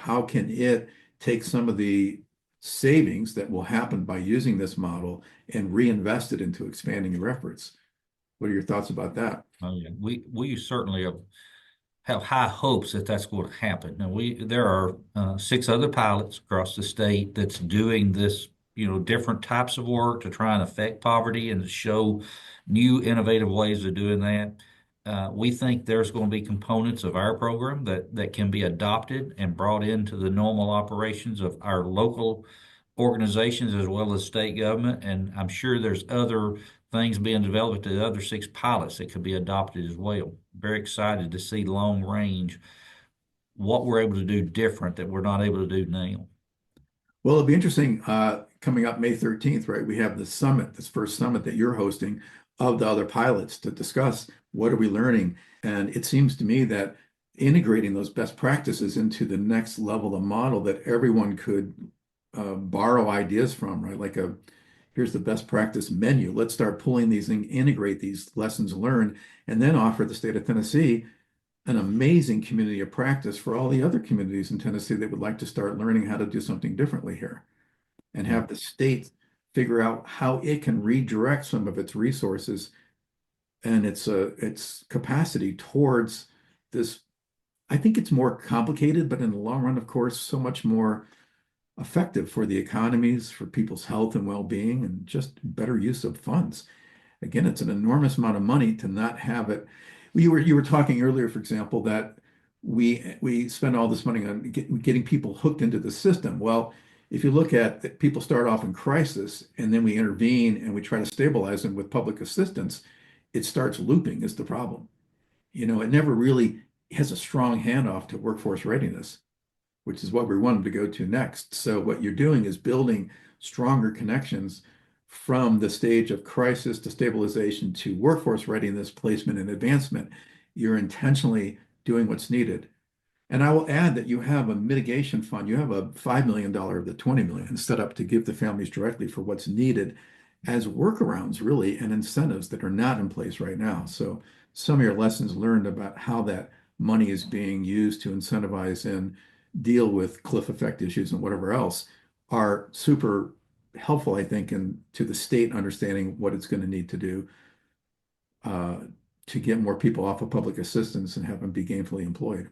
how can it take some of the savings that will happen by using this model and reinvest it into expanding your efforts? What are your thoughts about that? Oh, yeah. We certainly have high hopes that that's going to happen. Now, there are six other pilots across the state that's doing this, different types of work to try and affect poverty and to show new innovative ways of doing that. We think there's going to be components of our program that can be adopted and brought into the normal operations of our local organizations as well as state government. And I'm sure there's other things being developed at the other six pilots that could be adopted as well. Very excited to see long range what we're able to do different that we're not able to do now. Well, it'll be interesting coming up May 13th, right? We have the summit, this first summit that you're hosting of the other pilots to discuss what are we learning. And it seems to me that integrating those best practices into the next level of model that everyone could borrow ideas from, right? Like here's the best practice menu. Let's start pulling these and integrate these lessons learned, and then offer the state of Tennessee an amazing community of practice for all the other communities in Tennessee that would like to start learning how to do something differently here, and Yeah. have the state figure out how it can redirect some of its resources and its capacity towards this. I think it's more complicated, but in the long run, of course, so much more effective for the economies, for people's health and well-being, and just better use of funds. Again, it's an enormous amount of money to not have it. You were talking earlier, for example, that we spend all this money on getting people hooked into the system. Well, if you look at it, people start off in crisis and then we intervene and we try to stabilize them with public assistance, it starts looping is the problem. It never really has a strong handoff to workforce readiness, which is what we wanted to go to next. So what you're doing is building stronger connections from the stage of crisis to stabilization to workforce readiness, placement, and advancement. You're intentionally doing what's needed. And I will add that you have a mitigation fund. You have a $5 million of the 20 million set up to give the families directly for what's needed as workarounds, really, and incentives that are not in place right now. So some of your lessons learned about how that money is being used to incentivize and deal with cliff effect issues and whatever else are super helpful, I think, in to the state understanding what it's going to need to do uh, to get more people off of public assistance and have them be gainfully employed.